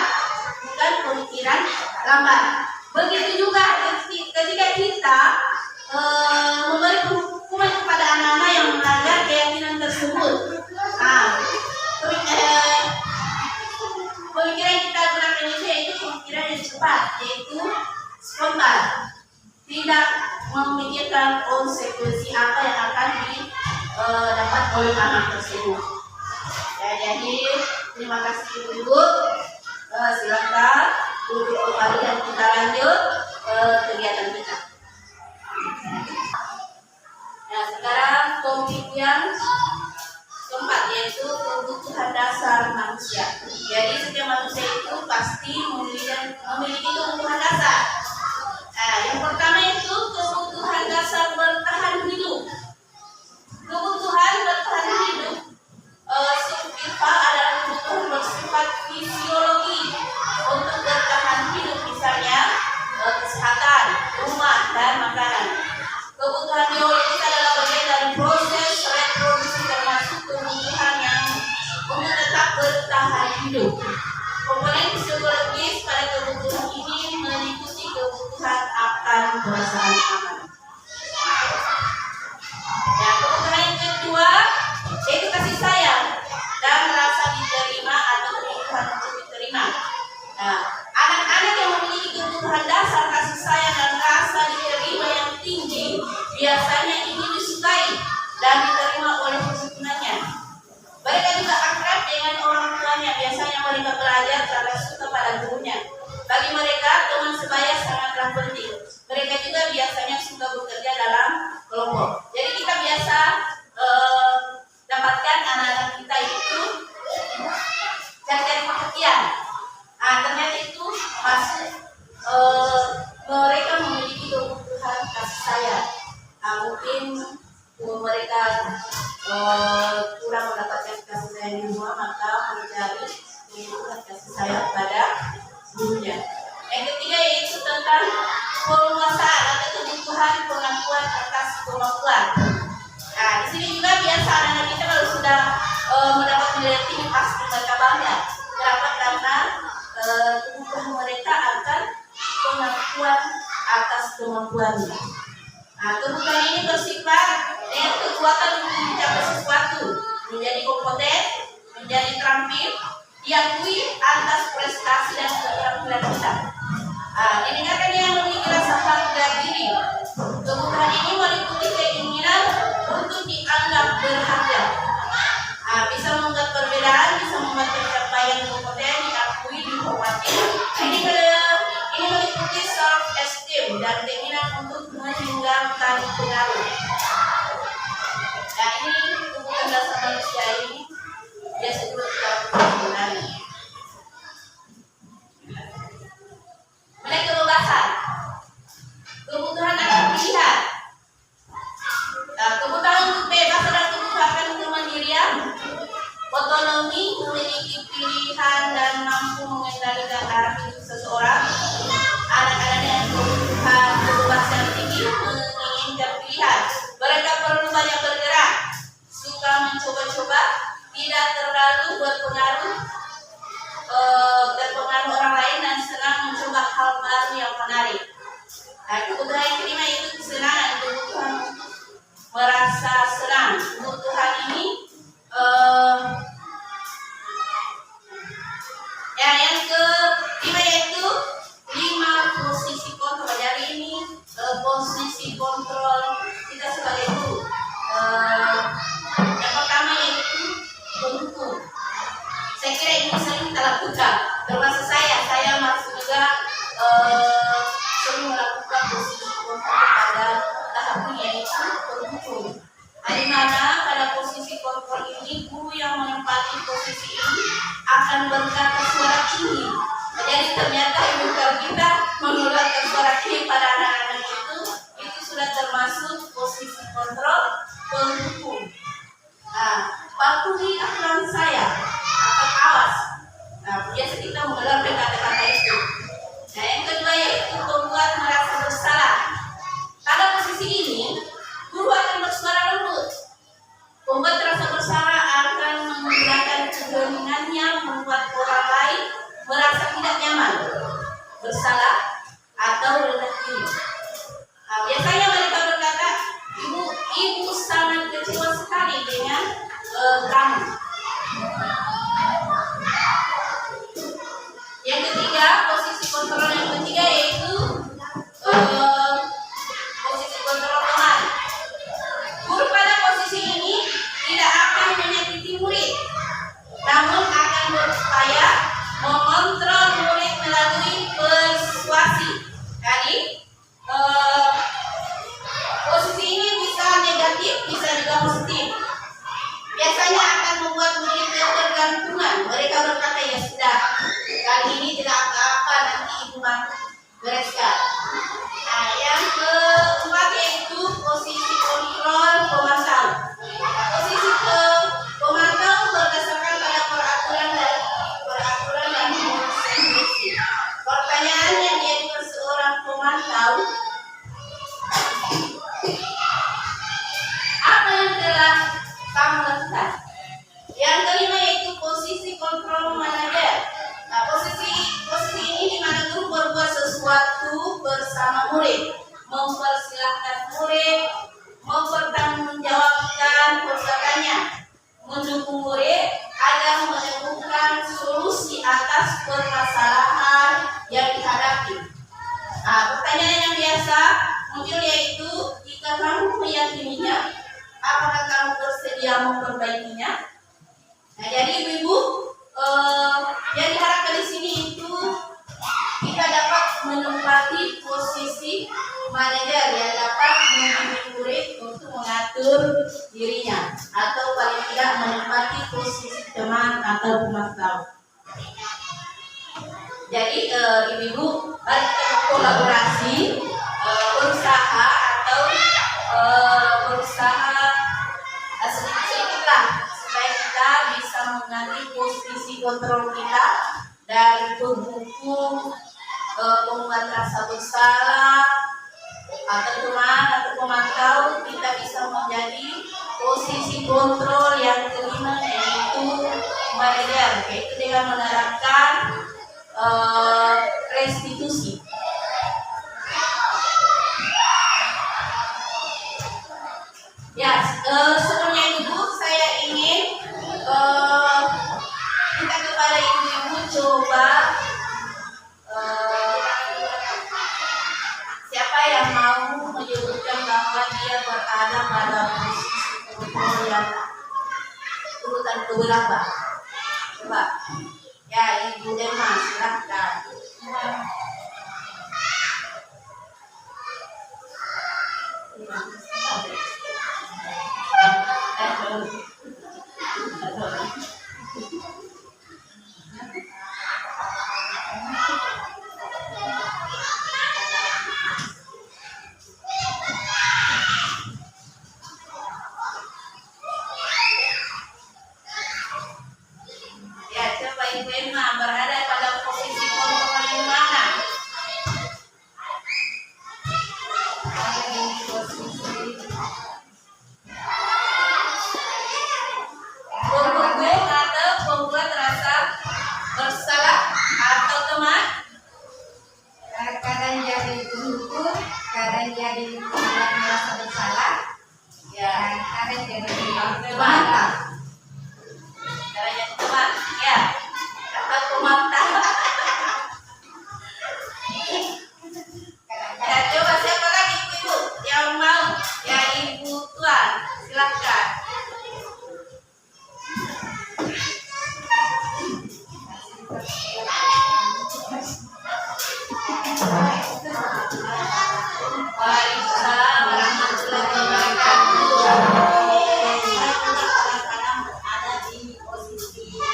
bukan pemikiran lambat. Begitu juga ketika kita memberi hukuman kepada anak-anak yang melanggar keyakinan tersebut. Nah, pemikiran yang kita gunakan itu yaitu pemikiran yang cepat, yaitu spontan, tidak memikirkan konsekuensi apa yang akan didapat oleh anak tersebut. Ya, jadi terima kasih ibu-ibu. Silakan duduk kembali dan kita lanjut kegiatan kita. Nah, sekarang topik yang keempat yaitu kebutuhan dasar manusia. Jadi setiap manusia itu pasti memiliki kebutuhan dasar. Nah, yang pertama itu kebutuhan dasar bertahan hidup. Kebutuhan bertahan hidup adalah kebutuhan bersifat fisiologi untuk bertahan hidup, misalnya kesehatan, rumah, dan makanan. Kebutuhan biologis adalah bagian dari proses reproduksi, termasuk kebutuhan yang untuk tetap bertahan menciptakan perasaan aman. Ya, kebutuhan yang kedua yaitu kasih sayang dan rasa diterima atau kebutuhan untuk diterima. Nah, anak-anak yang memiliki kebutuhan dasar kasih sayang dan rasa diterima yang tinggi biasanya ingin disukai dan diterima oleh kebutuhannya. Mereka juga akrab dengan orang tuanya. Biasanya mereka belajar karena suka pada gurunya. Bagi mereka, teman sebaya sangatlah penting. Mereka juga biasanya suka bekerja dalam kelompok. Jadi kita biasa dapatkan anak-anak kita itu cari-cari perhatian. Ternyata itu masuk mereka memiliki kebutuhan kasih sayang. Mungkin mereka kurang mendapatkan kasih sayang di rumah, maka mencari kebutuhan kasih sayang pada gurunya. Yang ketiga yaitu tentang penguasaan atau kebutuhan pengakuan atas kemampuan. Nah, di sini juga biasa anak-anak kita kalau sudah mendapat nilai tinggi pasti mereka bangga. Kenapa? Karena kebutuhan mereka akan pengakuan atas kemampuannya. Nah, kebutuhan ini bersifat dengan kekuatan untuk mencapai sesuatu, menjadi kompeten, menjadi terampil, diakui atas prestasi dan keterampilan kita. Didengarkan yang memiliki rasa harga diri. Kebutuhan ini meliputi keinginan untuk dianggap berharga. Bisa membuat perbedaan, bisa membuat pencapaian kompeten diakui, dihormati. Ini meliputi self esteem dan keinginan untuk meninggalkan pengaruh. Nah, ini kebutuhan dasar manusia ini biasa juga kita gunakan. Mulai kebebasan, kebutuhan akan pilihan. Kebutuhan untuk bebas dan kebutuhan untuk mandirian, otonomi, memiliki pilihan dan mampu mengendalikan arah hidup seseorang. Anak-anak dengan kebutuhan kebebasan tinggi menginginkan pilihan. Mereka perlu banyak bergerak, suka mencoba-coba, tidak terlalu berpengaruh orang lain dan senang mencoba hal baru yang menarik. Nah, kebutuhan yang kelima itu kesenangan, kebutuhan merasa senang. Kebutuhan ini yang kelima yaitu 5 posisi kontrol. Jadi ini posisi kontrol kita sebagai guru. Yang pertama yaitu pendukung. Saya kira ini sering kita lakukan. Termasuk saya masuk juga sering melakukan posisi kontrol pada tahap ini yaitu pendukung. Di mana pada posisi kontrol ini guru yang menempati posisi ini akan berkata suara tinggi. Jadi ternyata ibu kita mengeluarkan suara tinggi pada anak-anak itu sudah termasuk posisi kontrol pendukung. Patuhi aturan saya akan awas. Biasa kita mengeluarkan kata-kata itu. Nah, yang kedua yaitu membuat merasa bersalah. Pada posisi ini guru akan bersuara lembut. Membuat rasa bersalah akan menggunakan kedominannya membuat orang lain merasa tidak nyaman, bersalah atau rendah diri. Biasanya mereka berkata, ibu sangat kecewa sekali dengan kamu. Yang ketiga, posisi kontrol yang ketiga yaitu posisi kontrol teman. Guru pada posisi ini tidak akan menyakiti murid, namun akan berupaya mengontrol murid melalui persuasi. Jadi posisi ini bisa negatif, bisa juga positif. Biasanya akan membuat murid ketergantungan. Mereka berkata, ya sudah, kali ini tidak apa-apa, nanti ibu bereskan. Nah, yang keempat yaitu posisi kontrol pemantau. Posisi pemantau berdasarkan pada peraturan dan konsekuensi. Pertanyaannya, dia juga seorang pemantau. Apa yang telah kamu lakukan? Yang kelima yaitu posisi kontrol manajer. Nah, posisi ini di mana guru berbuat sesuatu mempersilahkan murid mempertanggungjawabkan perbuatannya, mendukung murid agar menemukan solusi atas permasalahan yang dihadapi. Nah, pertanyaan yang biasa muncul yaitu, jika kamu meyakininya, apakah kamu bersedia memperbaikinya? Nah, jadi ibu-ibu, yang diharapkan di sini itu kita dapat menempati posisi manajer yang dapat membimbing murid untuk mengatur dirinya, atau paling tidak menempati posisi teman atau pemantau. Jadi ibu-ibu harus kolaborasi, berusaha atau berusaha sedikit-sedikitlah supaya kita bisa mengambil posisi kontrol kita dari penghukum, pembuat rasa bersalah, atau teman atau pemantau. Kita bisa menjadi posisi kontrol yang kelima, yaitu manajer, yaitu dengan menerapkan restitusi. Ya, sebelumnya ibu, saya ingin minta kepada ibu-ibu coba siapa yang mau menyebutkan bahwa dia berada pada posisi kontrol yang urutan keberapa? Coba. Ya, Ibu Emma, silahkan. Ibu Emma berada pada posisi kontrol yang mana? Penghukum atau pembuat rasa bersalah atau teman? Kadang jadi penghukum, kadang jadi pembuat merasa bersalah, Ya, kadang jadi teman. pemantau. Cara jadi teman, ya. Atau pemantau. Ya, coba siapa lagi ibu yang mau? Ya, Ibu Tuan, silahkan. Waalaikumsalam warahmatullahi wabarakatuh. Saya juga kadang-kadang ada di posisi hukum,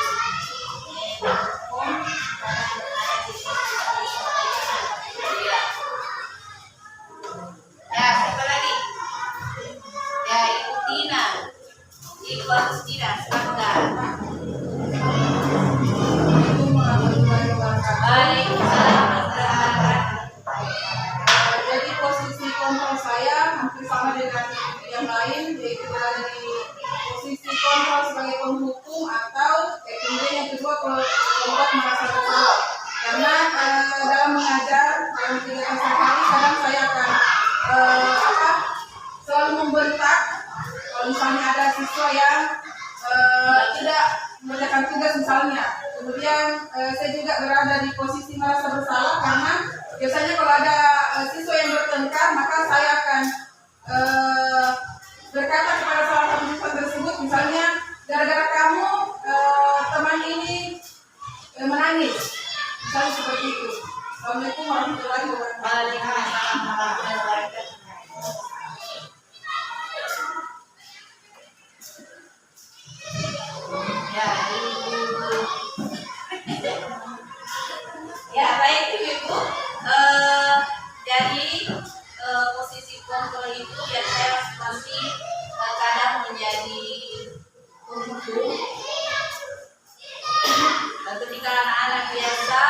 kadang ada di posisi ya. Ya, siapa lagi? Ya, Ibu Tina. Ibu Agustina, silahkan. Waalaikumsalam warahmatullahi wabarakatuh. Jadi posisi kontrol saya hampir sama dengan yang lain, yaitu berada di posisi kontrol sebagai penghukum, atau kemudian yang kedua pembuat merasa bersalah. Karena dalam mengajar dalam kegiatan sehari-hari, kadang saya akan selalu membentak kalau misalnya ada siswa yang tidak mengerjakan tugas misalnya. Kemudian saya juga berada di posisi merasa bersalah, karena biasanya kalau ada siswa yang bertengkar, maka saya akan berkata kepada salah satu siswa tersebut, misalnya, gara-gara kamu teman ini menangis, misalnya seperti itu. Assalamualaikum warahmatullahi wabarakatuh. Waalaikumsalam warahmatullahi wabarakatuh. Ya, Ibu. Ya, baik Ibu. Jadi posisi kontrol itu biasanya masih kadang menjadi penghukum. Ketika anak-anak biasa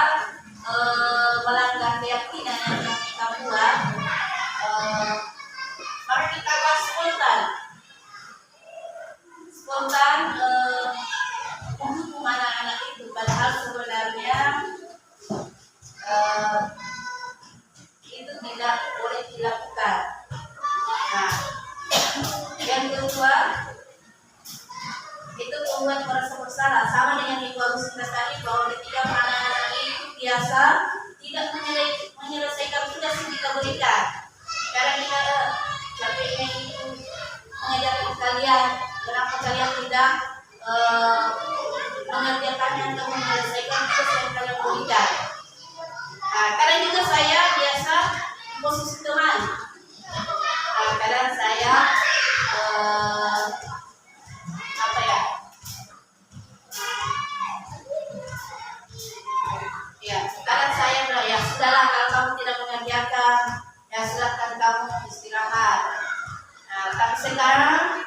melanggar keyakinan yang kami sekarang kita capeknya itu mengajarkan kalian, kenapa kalian tidak mengerjakannya atau menyelesaikan tugas yang kalian berikan. Kadang juga saya biasa di posisi teman. Kadang saya apa ya? Ya, kadang saya bilang ya sudahlah, kalau kamu tidak mengerjakan, ya silakan kamu istirahat. Tapi sekarang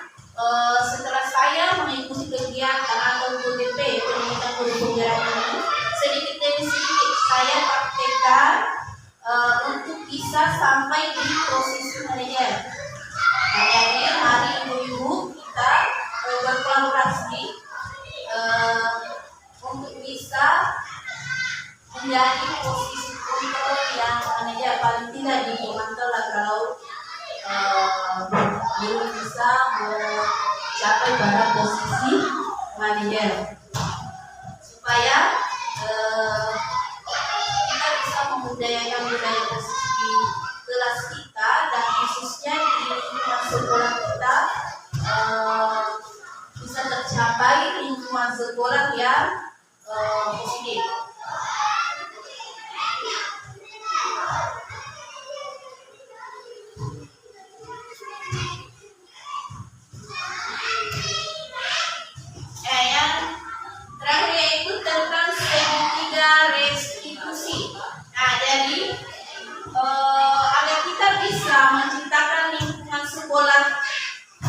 setelah saya mengikuti kegiatan atau UDP pendidikan guru penggerak ini, sedikit demi sedikit saya praktekkan untuk bisa sampai di posisi manajer. Jadi mari ibu-ibu kita berkolaborasi untuk bisa menjadi posisi kontrol yang manajer, paling tidak di Mantel lah kalau belum bisa mencapai pada posisi manajer, supaya kita bisa membudayakan budaya posisi di kelas kita dan khususnya di lingkungan sekolah kita bisa tercapai lingkungan sekolah yang positif. Yang terakhir yaitu tentang segitiga restitusi. Jadi agar kita bisa menciptakan lingkungan sekolah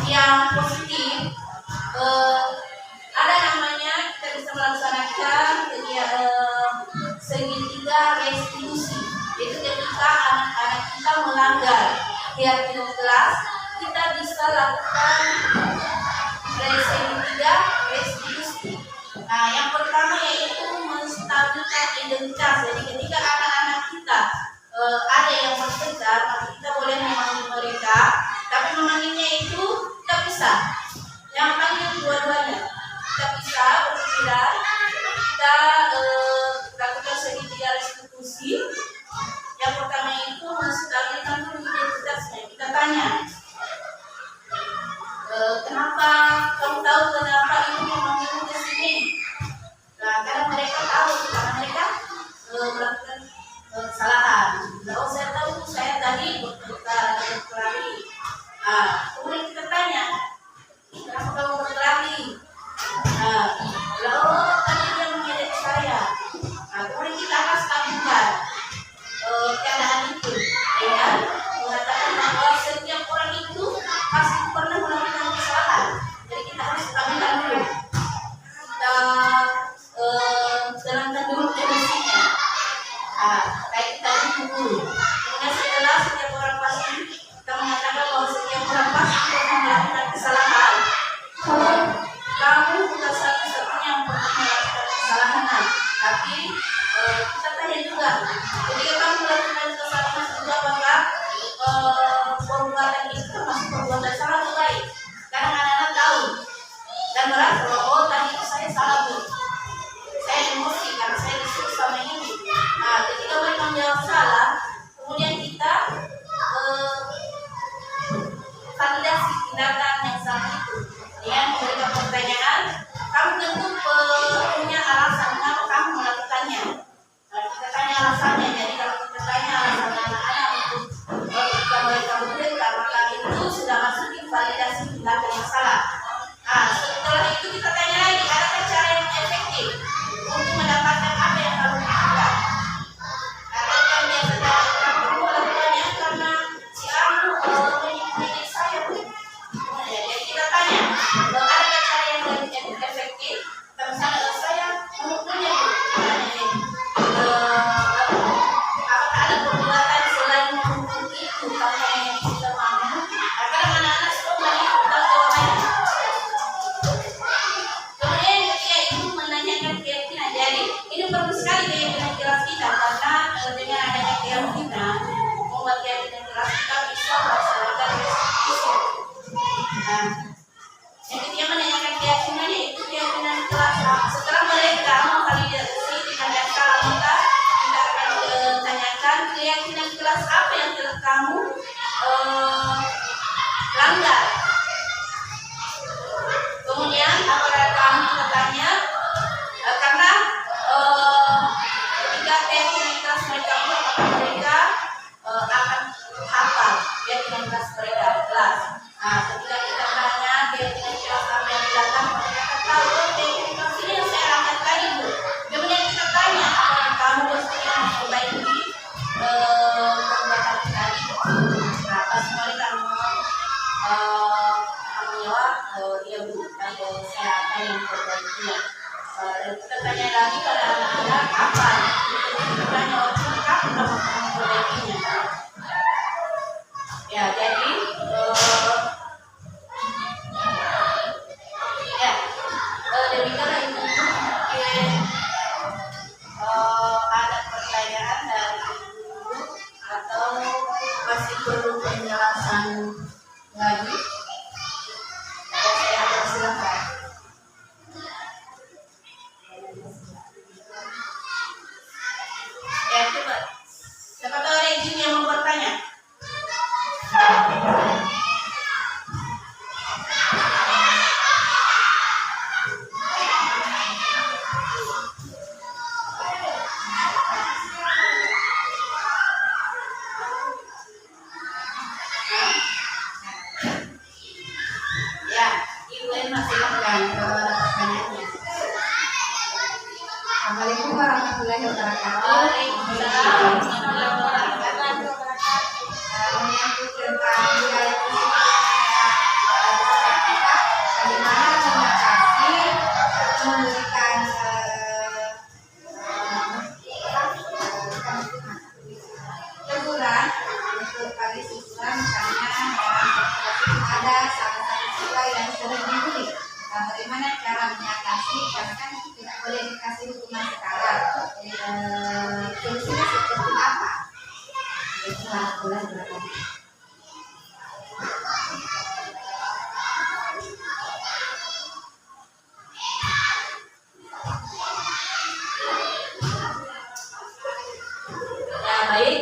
yang positif, ada namanya kita bisa melaksanakan segitiga restitusi. Itu ketika anak-anak kita melanggar keyakinan kelas, kita bisa lakukan segitiga restitusi. Yang pertama yaitu menstabilkan identitas. Jadi ketika anak-anak kita ada yang bertengkar, maka kita boleh memanggil mereka, tapi memanggilnya itu kita pisah. Yang panggil dua-duanya kita pisah, berpikiran, kita lakukan segitiga restitusi. Yang pertama itu menstabilkan dulu identitasnya. Kita tanya, kenapa kamu tahu kenapa ibu memanggilmu ke sini? Karena mereka tahu, karena mereka melakukan kesalahan. Oh, saya tahu, saya tadi berkelahi. Kemudian kita tanya, kenapa kamu berkelahi? Tadi dia menyedek saya. Kemudian kita akan stabilkan keadaan itu dengan mengatakan bahwa setiap orang itu pasti pernah melakukan kesalahan. Jadi kita harus stabilkan dulu. Kita tenangkan dulu emosinya. Kayak kita dulu. Kemudian setelah setiap orang pasti kita mengatakan bahwa setiap orang pasti pernah melakukan kesalahan. Kamu bukan satu-satunya yang pernah melakukan kesalahan, tapi kita tanya juga, ketika kamu melakukan kesalahan juga, apakah perbuatan itu termasuk perbuatan salah atau baik? Karena anak-anak tahu dan merasa bahwa oh tadi itu saya salah, Bu, saya emosi karena saya disuruh sama ini. Ketika mereka menjawab salah, kemudian kita validasi tindakan yang sama itu dengan memberikan pertanyaan. Kamu tentu punya alasan mengapa kamu melakukannya. Kita tanya alasannya. Jadi kalau kita tanya alasan anak-anak untuk ketika mereka bertengkar, maka itu sudah masuk di validasi tindakan yang salah. Setelah itu kita tanya lagi, adakah cara yang efektif untuk mendapatkan apa yang kamu inginkan? Kan biasanya kamu melakukannya karena si Amu mendidik saya, Bu. dengan kelas mereka kelas. Nah, ketika kita tanya dia dengan kelas apa yang datang, mereka akan tahu di kelas ini yang saya angkat tadi Bu. Kemudian kita tanya apakah kamu bersedia memperbaiki pembuatan tadi? Nah, pas mereka menjawab, iya Bu, saya akan memperbaikinya. Dan kita tanya lagi pada anak-anak kapan? Kita tanya kapan kamu memperbaikinya? Ya, jadi demikianlah itu mungkin ada pertanyaan dari ibu atau masih perlu penjelasan lagi? Saya persilahkan. Ya, coba. Siapa tahu ada izin yang mau bertanya? Ya, Ibu Emma silakan pertanyaannya. Assalamualaikum warahmatullahi wabarakatuh. Waalaikumsalam warahmatullahi wabarakatuh. Menyangkut tentang wilayah kita, bagaimana mengatasi memberikan teguran untuk kali siswa, misalnya ada salah satu siswa yang sering dibully. Bagaimana cara mengatasi? Karena kan tidak boleh dikasih hukuman sekarang. Solusinya seperti apa? Itu bulan berapa? Ya baik,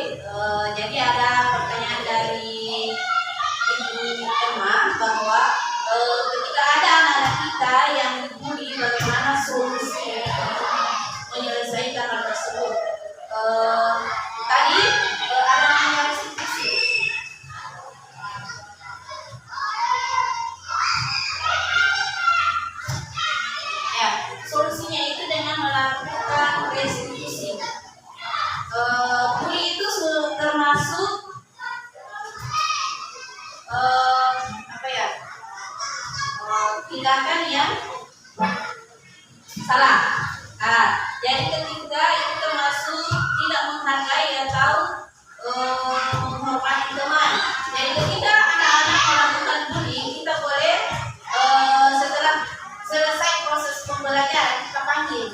jadi ada pertanyaan dari Ibu Emma bahwa ketika ada anak-anak kita yang dibully, bagaimana solusi menyelesaikan hal tersebut? Tadi ada namanya restitusi. Ya, solusinya itu dengan melakukan restitusi. Bully itu termasuk tindakan yang salah. Jadi ketika itu termasuk tidak menghargai atau menghormati teman. Jadi ketika anak-anak melakukan bullying, kita boleh setelah selesai proses pembelajaran kita panggil.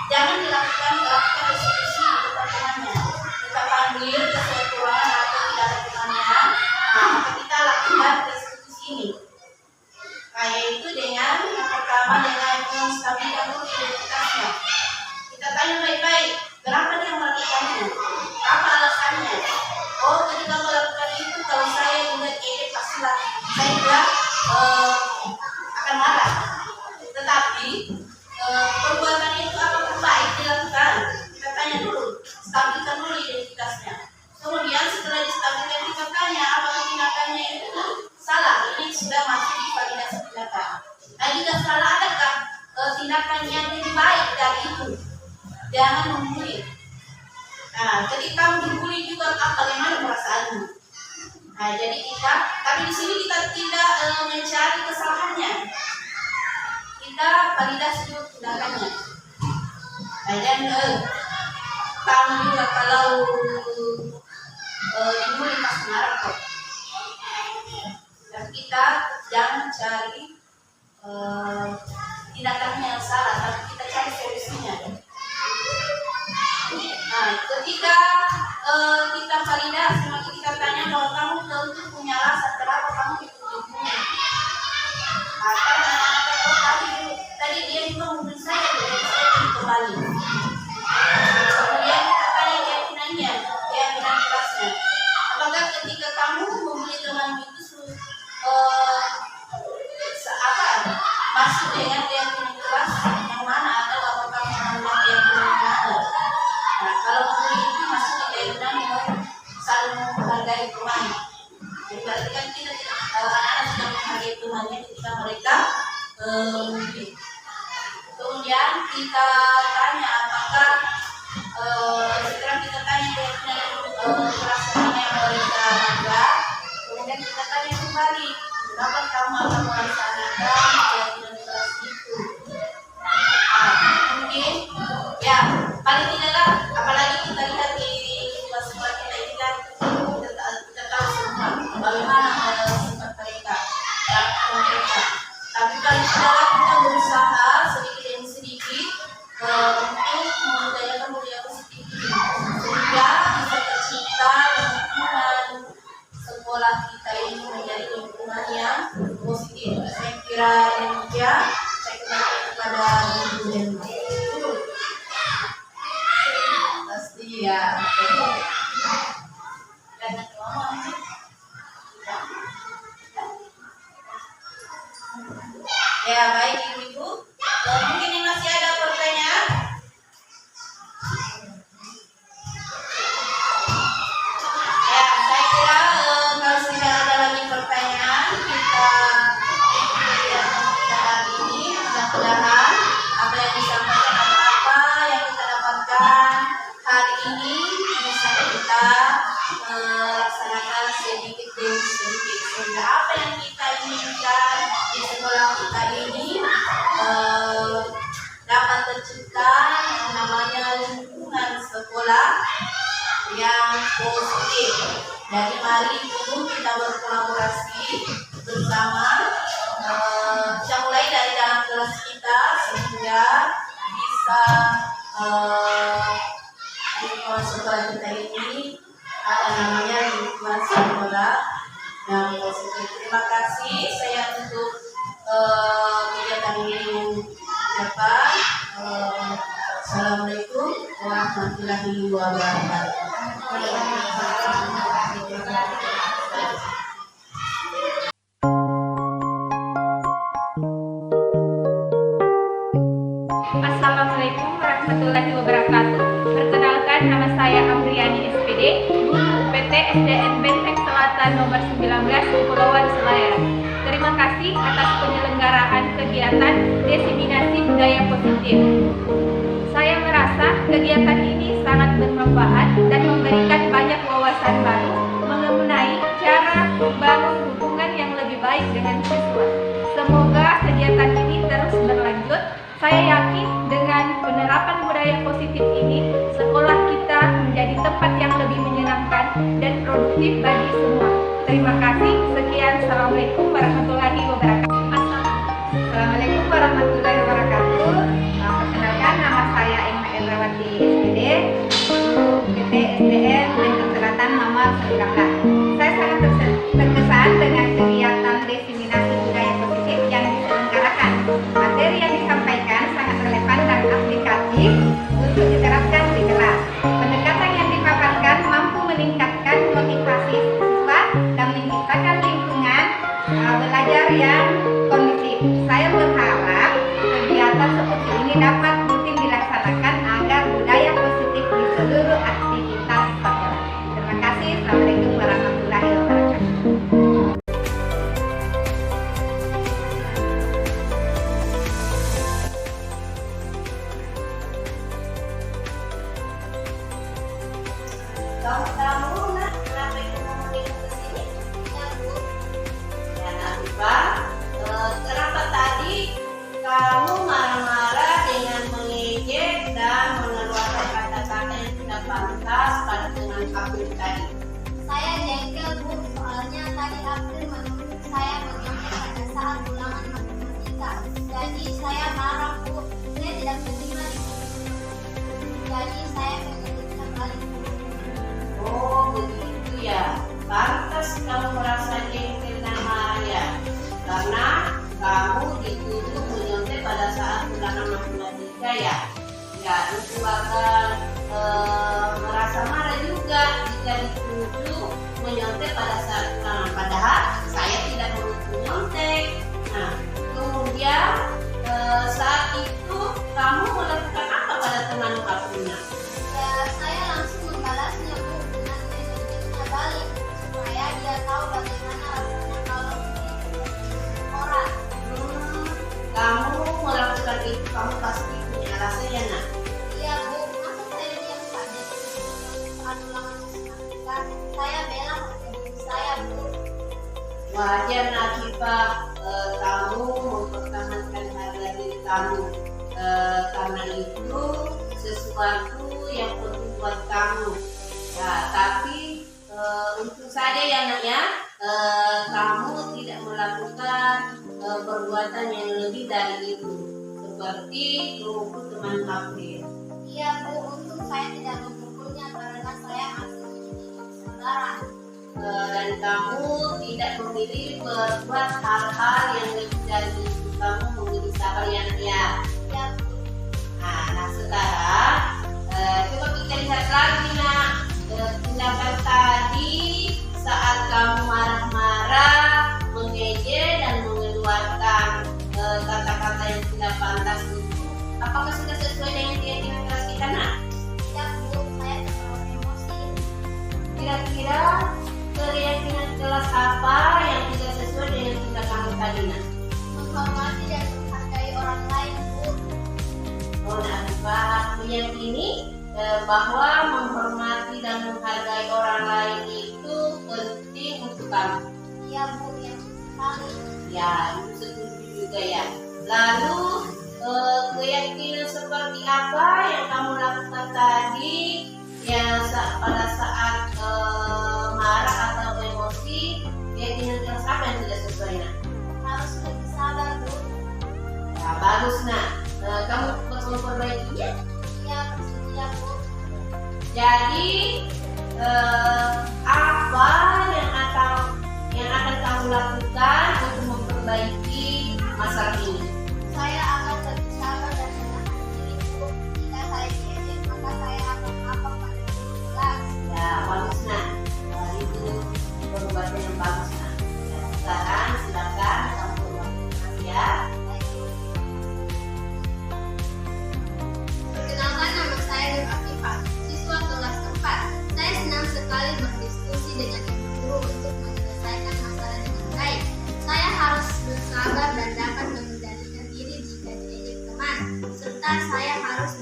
Jangan dilakukan restitusi untuk temannya. Kita panggil ke suatu ruangan atau tidak ada temannya. Maka kita lakukan restitusi ini. Yaitu dengan yang pertama dengan menstabilkan dulu identitasnya. Kita tanya baik-baik, kenapa dia melakukannya? Apa alasannya? Oh, ketika melakukan itu, kalau saya juga pastilah saya juga akan marah. Tetapi perbuatan itu apakah baik dilakukan? Kita tanya dulu, stabilkan dulu identitasnya. Kemudian setelah distabilkan kita tanya apakah tindakannya itu salah. Ini sudah masuk di validasi tindakan. Nah, jika salah, adakah tindakan yang lebih baik dari itu? Jangan membuli. Nah, ketika membuli juga bagaimana perasaanmu? Nah, jadi kita, tapi di sini kita tidak mencari kesalahannya. Kita validasi dulu tindakannya. Nah, dan kamu juga kalau dibully pas marah kok. Dan kita jangan cari tindakannya yang salah, tapi kita cari solusinya. Nah, ketika kita validasi, maka kita tanya bahwa kamu tentu punya alasan kenapa kamu dibully. Nah, karena tadi dia juga memberi saya, jadi saya kembali. Kemudian kita tanya keyakinannya, keyakinan kelasnya. Apakah menghargai Tuhan. Jadi berarti kan kita anak-anak sudah menghargai Tuhannya ketika mereka memimpin. Kemudian kita tanya apakah sekarang kita tanya pelaksanaannya yang mereka buat. Kemudian kita tanya kembali, kenapa kamu akan melaksanakan kegiatan itu? Mungkin ya paling tidaklah, apalagi kita lihat di siswa-siswa kita ini kan kita tahu semua bagaimana sifat mereka, karakter mereka. Tapi paling tidaklah kita berusaha sedikit demi sedikit untuk membudayakan budaya positif ini, sehingga bisa tercipta lingkungan sekolah kita ini menjadi lingkungan yang positif. Saya kira demikian. Saya kembali kepada Ibu Henry. Pasti ya. Jangan ngomong. Ya baik Ibu-Ibu. Mungkin yang masih ada pertanyaan? Ya, saya kira kalau sudah ada lagi pertanyaan, kita hari ini mudah-mudahan apa yang disampaikan apa yang kita dapatkan hari ini bisa kita laksanakan sedikit demi sedikit, sehingga apa yang kita inginkan di sekolah kita ini dapat tercipta yang namanya lingkungan sekolah yang positif. Jadi mari dulu kita berkolaborasi bersama, kita mulai dari dalam kelas kita sehingga bisa lingkungan sekolah kita ini ada namanya lingkungan sekolah yang positif. Terima kasih. Saya untuk kegiatan ini mengucapkan Assalamualaikum warahmatullahi wabarakatuh. Assalamualaikum warahmatullahi wabarakatuh. Perkenalkan, nama saya Amriani SPD, guru UPT SDN Benteng Selatan nomor 19 Kepulauan Selayar. Terima kasih atas penyelenggaraan kegiatan diseminasi budaya positif. Saya merasa kegiatan ini sangat bermanfaat dan memberikan banyak wawasan baru mengenai cara membangun hubungan yang lebih baik dengan siswa. Semoga kegiatan ini terus berlanjut. Saya yakin dengan penerapan budaya positif ini, sekolah kita menjadi tempat yang lebih menyenangkan dan produktif bagi semua. Terima kasih. Sekian. Assalamualaikum warahmatullahi wabarakatuh. Assalamualaikum warahmatullahi wabarakatuh. Perkenalkan, nama saya Emma Elrawati SPD, guru PT SDN Benteng Selatan nomor 19. Saya sangat terkesan dengan kegiatan diseminasi budaya positif yang diselenggarakan. Materi yang disampaikan sangat relevan dan aplikatif untuk diterapkan di kelas. Pendekatan yang dipaparkan mampu meningkatkan motivasi siswa dan menciptakan lingkungan belajar yang kondusif. Saya berharap kegiatan seperti ini dapat rutin dilaksanakan agar budaya positif di seluruh aktivitas sekolah. Terima kasih. Assalamualaikum warahmatullahi wabarakatuh. Kamu nak kenapa itu mau ke sini? Ya Bu. Ya Nafifah, kenapa tadi kamu marah-marah dengan mengejek dan mengeluarkan kata-kata yang tidak pantas pada teman April tadi? Saya jengkel Bu, soalnya tadi April menuntut saya mengejek pada saat ulangan matematika. Jadi saya marah Bu, saya tidak terima disitu. Jadi saya mengejek balik. Oh begitu ya, pantas kamu merasa jengkel dan marah ya, karena kamu dituduh menyontek pada saat ulangan matematika ya. Ya itu akan merasa marah juga jika dituduh menyontek pada saat ulangan, padahal saya tidak menyontek. Nah kemudian saat itu kamu melakukan apa pada teman kamu? Ya saya langsung membalasnya Bu dengan mengejeknya balik. Wajar Nafifah kamu mempertahankan harga diri kamu. Karena itu sesuatu yang penting buat kamu. Nah, tapi untung saja ya nak ya, kamu tidak melakukan perbuatan yang lebih dari itu, seperti memukul teman kafir. Iya Bu, untung saya tidak memukulnya karena saya masih memiliki kesabaran. Dan kamu tidak memilih berbuat hal-hal yang lebih dari itu, kamu memilih sabar ya nak ya. Iya Bu. Nah sekarang coba kita lihat lagi nak, tindakan tadi saat kamu marah-marah, mengejek dan mengeluarkan kata-kata yang tidak pantas itu, apakah sudah sesuai dengan keyakinan kelas kita nak? Iya Bu, saya terlalu emosi. Kira-kira keyakinan kelas apa yang tidak sesuai dengan tindakan kamu tadi nak? Menghormati dan menghargai orang lain Bu. Oh Nafifah meyakini bahwa menghormati dan menghargai orang lain itu penting untuk kamu. Iya Bu, yang sekali. Ya, itu setuju juga ya. Lalu keyakinan seperti apa yang kamu lakukan tadi yang pada saat marah atau emosi, keyakinan kelas apa yang tidak sesuai nak? Harus lebih sabar Bu. Ya bagus nak. Kamu memperbaikinya. Iya, bersedia Bu. Jadi apa yang akan kamu lakukan untuk memperbaiki masalah ini? Saya akan lebih sabar dan menahan diri Bu. Jika saya diejek, maka saya akan lapor pada guru kelas. Ya bagus nak. Itu perbuatan yang bagus nak. Ya, sekarang silakan kamu berbuat ya. Perkenalkan, nama saya Nur Afifah, siswa kelas 4. Saya senang sekali berdiskusi dengan ibu guru untuk menyelesaikan masalah dengan baik. Saya harus bersabar dan dapat mengendalikan diri jika diejek teman, serta saya harus